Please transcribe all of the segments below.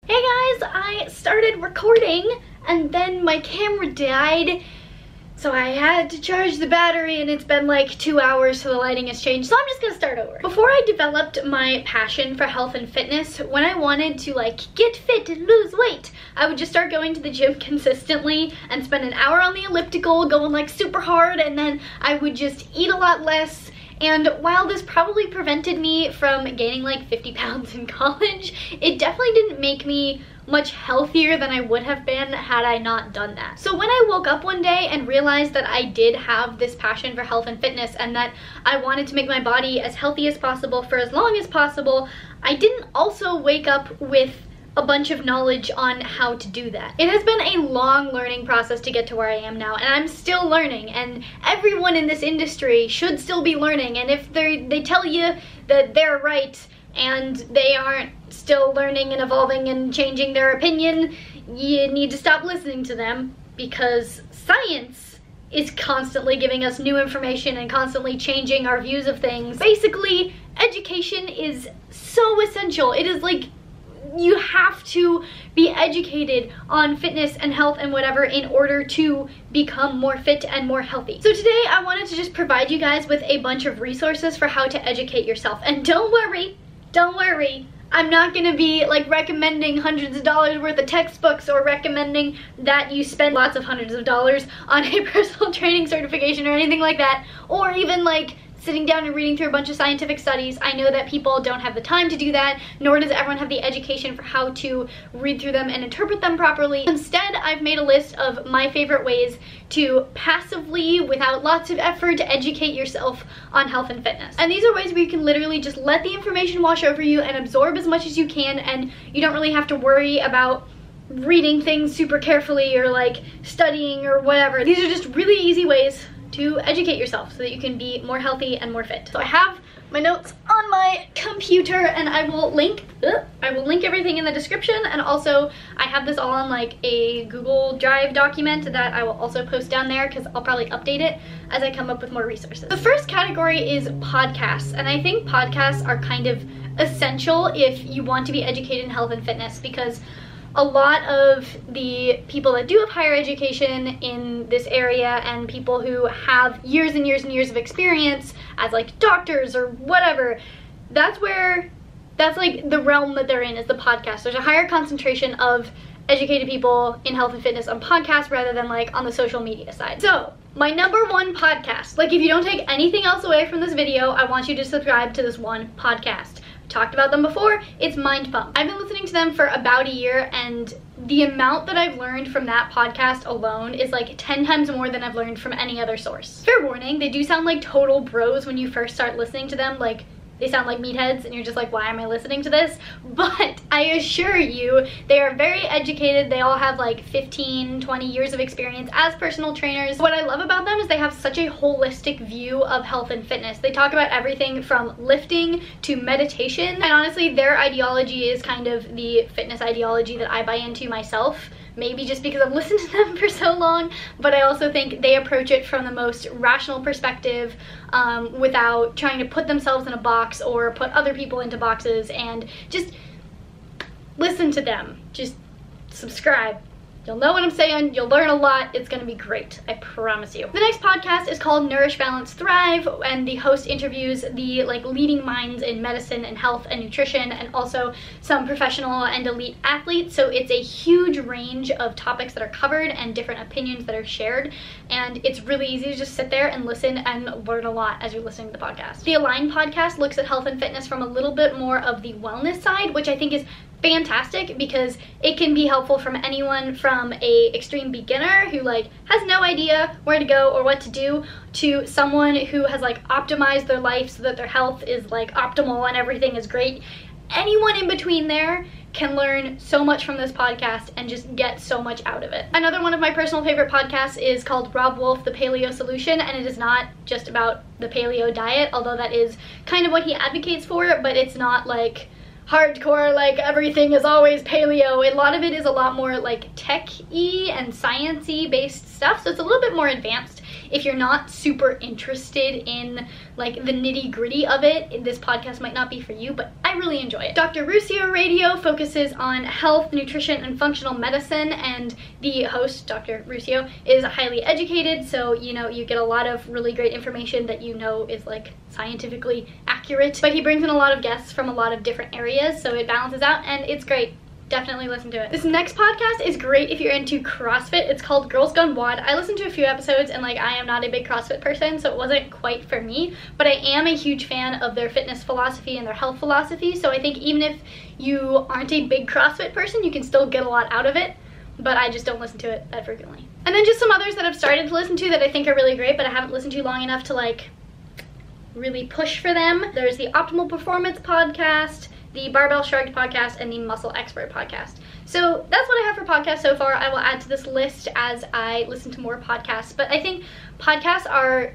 Hey guys, I started recording and then my camera died, so I had to charge the battery and it's been like 2 hours so the lighting has changed, so I'm just gonna start over. Before I developed my passion for health and fitness, when I wanted to like get fit and lose weight, I would just start going to the gym consistently and spend an hour on the elliptical going like super hard, and then I would just eat a lot less. And while this probably prevented me from gaining like 50 pounds in college, it definitely didn't make me much healthier than I would have been had I not done that. So when I woke up one day and realized that I did have this passion for health and fitness and that I wanted to make my body as healthy as possible for as long as possible, I didn't also wake up with a bunch of knowledge on how to do that. It has been a long learning process to get to where I am now, and I'm still learning, and everyone in this industry should still be learning, and if they tell you that they're right and they aren't still learning and evolving and changing their opinion, you need to stop listening to them, because science is constantly giving us new information and constantly changing our views of things. Basically, education is so essential. It is like, you have to be educated on fitness and health and whatever in order to become more fit and more healthy. So today I wanted to just provide you guys with a bunch of resources for how to educate yourself. And don't worry, I'm not gonna be like recommending hundreds of dollars worth of textbooks or recommending that you spend lots of hundreds of dollars on a personal training certification or anything like that, or even like sitting down and reading through a bunch of scientific studies. I know that people don't have the time to do that, nor does everyone have the education for how to read through them and interpret them properly. Instead, I've made a list of my favorite ways to passively, without lots of effort, educate yourself on health and fitness. And these are ways where you can literally just let the information wash over you and absorb as much as you can, and you don't really have to worry about reading things super carefully or like studying or whatever. These are just really easy ways to educate yourself so that you can be more healthy and more fit. So I have my notes on my computer, and I will link everything in the description, and also I have this all on like a Google Drive document that I will also post down there because I'll probably update it as I come up with more resources. The first category is podcasts, and I think podcasts are kind of essential if you want to be educated in health and fitness, because a lot of the people that do have higher education in this area and people who have years and years and years of experience as like doctors or whatever, that's like the realm that they're in, is the podcast. There's a higher concentration of educated people in health and fitness on podcasts rather than like on the social media side. So my number one podcast, like if you don't take anything else away from this video, I want you to subscribe to this one podcast. Talked about them before, it's MindPump. I've been listening to them for about a year, and the amount that I've learned from that podcast alone is like 10 times more than I've learned from any other source. Fair warning, they do sound like total bros when you first start listening to them, like they sound like meatheads and you're just like, why am I listening to this? But I assure you, they are very educated. They all have like 15, 20 years of experience as personal trainers. What I love about them is they have such a holistic view of health and fitness. They talk about everything from lifting to meditation, and honestly, their ideology is kind of the fitness ideology that I buy into myself. Maybe just because I've listened to them for so long, but I also think they approach it from the most rational perspective, without trying to put themselves in a box or put other people into boxes, and just listen to them. Just subscribe. You'll know what I'm saying, you'll learn a lot, it's gonna be great, I promise you. The next podcast is called Nourish, Balance, Thrive, and the host interviews the like leading minds in medicine and health and nutrition, and also some professional and elite athletes. So it's a huge range of topics that are covered and different opinions that are shared, and it's really easy to just sit there and listen and learn a lot as you're listening to the podcast. The Align podcast looks at health and fitness from a little bit more of the wellness side, which I think is fantastic because it can be helpful from anyone from a extreme beginner who like has no idea where to go or what to do, to someone who has like optimized their life so that their health is like optimal and everything is great. Anyone in between there can learn so much from this podcast and just get so much out of it. Another one of my personal favorite podcasts is called Robb, The Paleo Solution, and it is not just about the paleo diet, although that is kind of what he advocates for, but it's not like hardcore, like everything is always paleo. A lot of it is a lot more like tech-y and science-y based stuff, so it's a little bit more advanced. if you're not super interested in like the nitty-gritty of it, this podcast might not be for you, but I really enjoy it. Dr. Ruscio Radio focuses on health, nutrition, and functional medicine, and the host, Dr. Ruscio, is highly educated, so you know, you get a lot of really great information that you know is like scientifically accurate, but he brings in a lot of guests from a lot of different areas, so it balances out, and it's great. Definitely listen to it. This next podcast is great if you're into CrossFit. It's called Girls Gone WOD. I listened to a few episodes, and like, I am not a big CrossFit person, so it wasn't quite for me, but I am a huge fan of their fitness philosophy and their health philosophy, so I think even if you aren't a big CrossFit person, you can still get a lot out of it, but I just don't listen to it that frequently. And then just some others that I've started to listen to that I think are really great, but I haven't listened to long enough to like really push for them. There's the Optimal Performance podcast, the Barbell Shrugged podcast, and the Muscle Expert podcast. So that's what I have for podcasts so far. I will add to this list as I listen to more podcasts, but I think podcasts are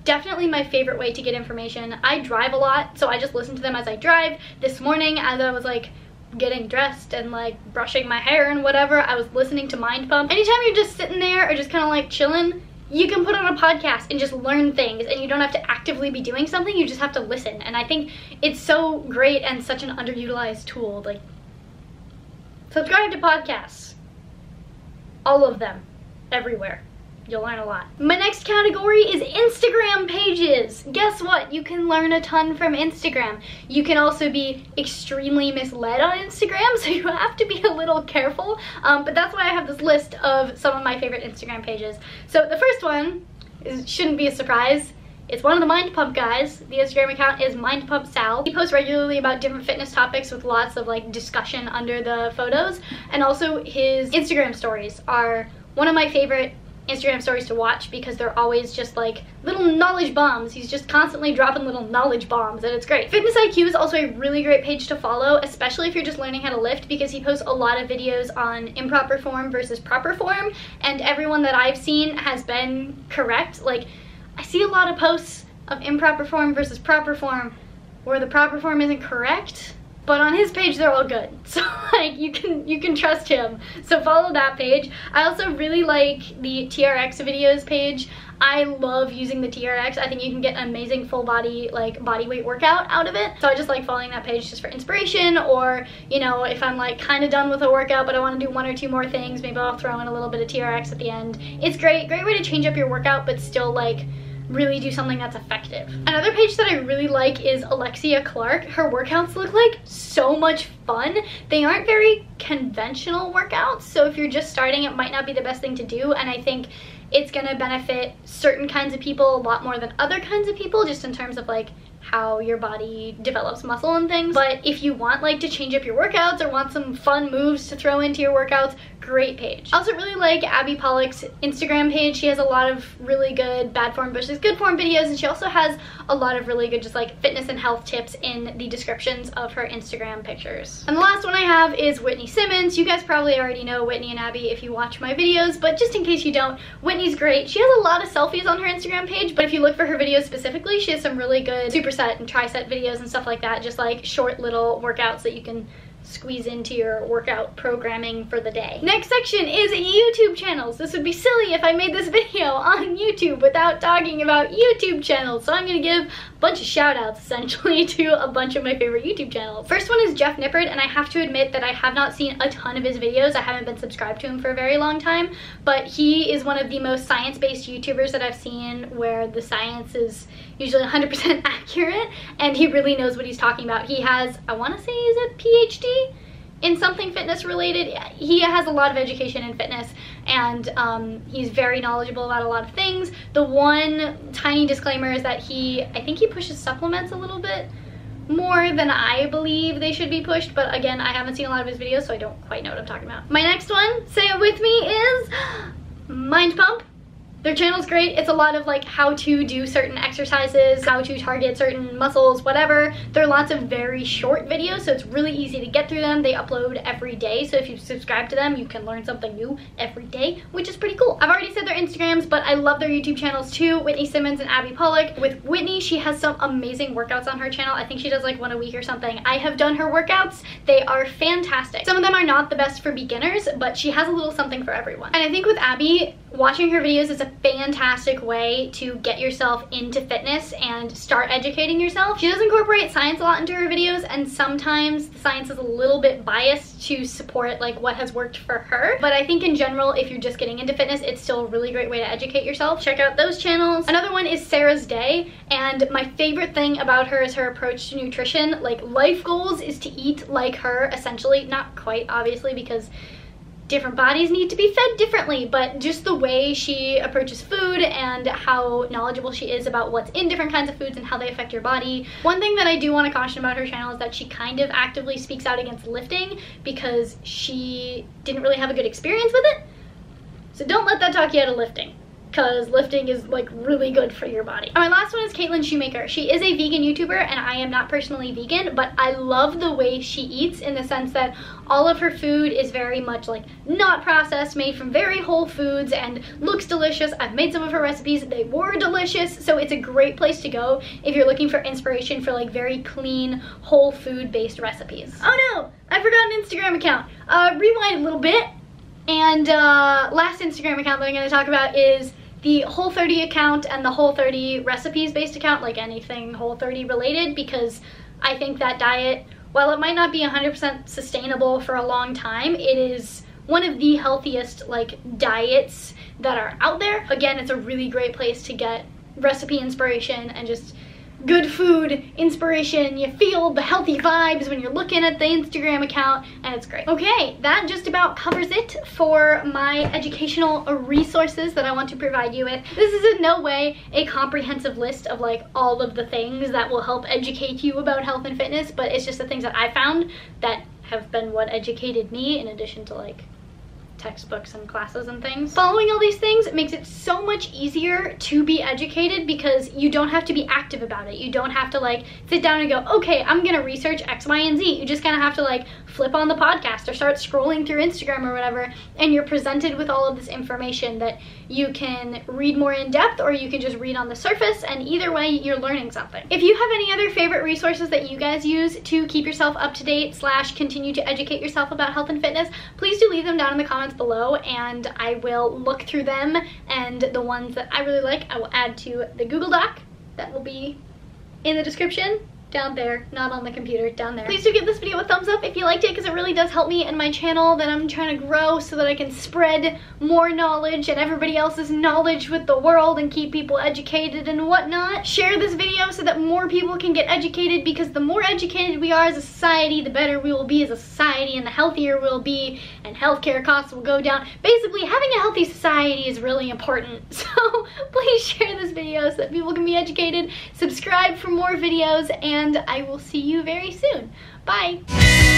definitely my favorite way to get information. I drive a lot, so I just listen to them as I drive. This morning, as I was like getting dressed and like brushing my hair and whatever, I was listening to MindPump. Anytime you're just sitting there or just kind of like chilling, you can put on a podcast and just learn things, and you don't have to actively be doing something, you just have to listen. And I think it's so great and such an underutilized tool. Like, subscribe to podcasts. All of them. Everywhere. You'll learn a lot. My next category is Instagram pages. Guess what? You can learn a ton from Instagram. You can also be extremely misled on Instagram, so you have to be a little careful. But that's why I have this list of some of my favorite Instagram pages. So the first one shouldn't be a surprise. It's one of the MindPump guys. The Instagram account is MindPumpSal. He posts regularly about different fitness topics with lots of like discussion under the photos. And also his Instagram stories are one of my favorite Instagram stories to watch because they're always just like little knowledge bombs. He's just constantly dropping little knowledge bombs, and it's great. Fitness IQ is also a really great page to follow, especially if you're just learning how to lift, because he posts a lot of videos on improper form versus proper form, and everyone that I've seen has been correct. Like, I see a lot of posts of improper form versus proper form where the proper form isn't correct, but on his page they're all good, so like you can trust him, so follow that page. I also really like the TRX videos page. I love using the TRX. I think you can get an amazing full body, like body weight workout out of it, so I just like following that page just for inspiration, or you know, if I'm like kind of done with a workout but I want to do one or two more things, maybe I'll throw in a little bit of TRX at the end. It's great way to change up your workout but still like really do something that's effective. Another page that I really like is Alexia Clark. Her workouts look like so much fun. They aren't very conventional workouts, so if you're just starting, it might not be the best thing to do, and I think it's gonna benefit certain kinds of people a lot more than other kinds of people, just in terms of like how your body develops muscle and things. But if you want like to change up your workouts or want some fun moves to throw into your workouts, great page. I also really like Abby Pollock's Instagram page. She has a lot of really good bad form versus good form videos, and she also has a lot of really good just like fitness and health tips in the descriptions of her Instagram pictures. And the last one I have is Whitney Simmons. You guys probably already know Whitney and Abby if you watch my videos, but just in case you don't, Whitney's great. She has a lot of selfies on her Instagram page, but if you look for her videos specifically, she has some really good superset and tricep videos and stuff like that, just like short little workouts that you can squeeze into your workout programming for the day. Next section is YouTube channels. This would be silly if I made this video on YouTube without talking about YouTube channels, so I'm gonna give a bunch of shout outs essentially to a bunch of my favorite YouTube channels. First one is Jeff Nippard, and I have to admit that I have not seen a ton of his videos. I haven't been subscribed to him for a very long time, but he is one of the most science-based YouTubers that I've seen, where the science is usually 100% accurate, and he really knows what he's talking about. He has, I want to say he's a PhD in something fitness related. He has a lot of education in fitness, and he's very knowledgeable about a lot of things. The one tiny disclaimer is that I think he pushes supplements a little bit more than I believe they should be pushed, but again, I haven't seen a lot of his videos, so I don't quite know what I'm talking about. My next one, say it with me, is MindPump. Their channel's great. It's a lot of like how to do certain exercises, how to target certain muscles, whatever. There are lots of very short videos, so it's really easy to get through them. They upload every day, so if you subscribe to them, you can learn something new every day, which is pretty cool. I've already said their Instagrams, but I love their YouTube channels too, Whitney Simmons and Abby Pollock. With Whitney, she has some amazing workouts on her channel. I think she does like one a week or something. I have done her workouts. They are fantastic. Some of them are not the best for beginners, but she has a little something for everyone. And I think with Abby, watching her videos is a fantastic way to get yourself into fitness and start educating yourself. She does incorporate science a lot into her videos, and sometimes the science is a little bit biased to support like what has worked for her. But I think in general, if you're just getting into fitness, it's still a really great way to educate yourself. Check out those channels. Another one is Sarah's Day, and my favorite thing about her is her approach to nutrition. Like, life goals is to eat like her, essentially. Not quite, obviously, because different bodies need to be fed differently, but just the way she approaches food and how knowledgeable she is about what's in different kinds of foods and how they affect your body. One thing that I do want to caution about her channel is that she kind of actively speaks out against lifting because she didn't really have a good experience with it. So don't let that talk you out of lifting, because lifting is like really good for your body. And my last one is Shoemaker. She is a vegan YouTuber, and I am not personally vegan, but I love the way she eats, in the sense that all of her food is very much like not processed, made from very whole foods, and looks delicious. I've made some of her recipes, they were delicious, so it's a great place to go if you're looking for inspiration for like very clean, whole food based recipes. Oh no, I forgot an Instagram account. Rewind a little bit. And last Instagram account that I'm going to talk about is the Whole30 account and the Whole30 recipes based account, like anything Whole30 related, because I think that diet, while it might not be 100% sustainable for a long time, it is one of the healthiest like diets that are out there. Again, it's a really great place to get recipe inspiration and just good food inspiration. You feel the healthy vibes when you're looking at the Instagram account, and it's great. Okay, that just about covers it for my educational resources that I want to provide you with. This is in no way a comprehensive list of like all of the things that will help educate you about health and fitness, but it's just the things that I found that have been what educated me, in addition to like textbooks and classes and things. Following all these things makes it so much easier to be educated, because you don't have to be active about it. You don't have to like sit down and go, okay, I'm gonna research X, Y, and Z. You just kind of have to like flip on the podcast or start scrolling through Instagram or whatever, and you're presented with all of this information that you can read more in depth, or you can just read on the surface, and either way you're learning something. If you have any other favorite resources that you guys use to keep yourself up to date / continue to educate yourself about health and fitness, please do leave them down in the comments below, and I will look through them, and the ones that I really like I will add to the Google Doc that will be in the description down there, not on the computer, down there. Please do give this video a thumbs up if you liked it, because it really does help me and my channel that I'm trying to grow, so that I can spread more knowledge and everybody else's knowledge with the world and keep people educated and whatnot. Share this video so that more people can get educated, because the more educated we are as a society, the better we will be as a society, and the healthier we'll be, and healthcare costs will go down. Basically, having a healthy society is really important. So please share this video so that people can be educated. Subscribe for more videos, and I will see you very soon. Bye!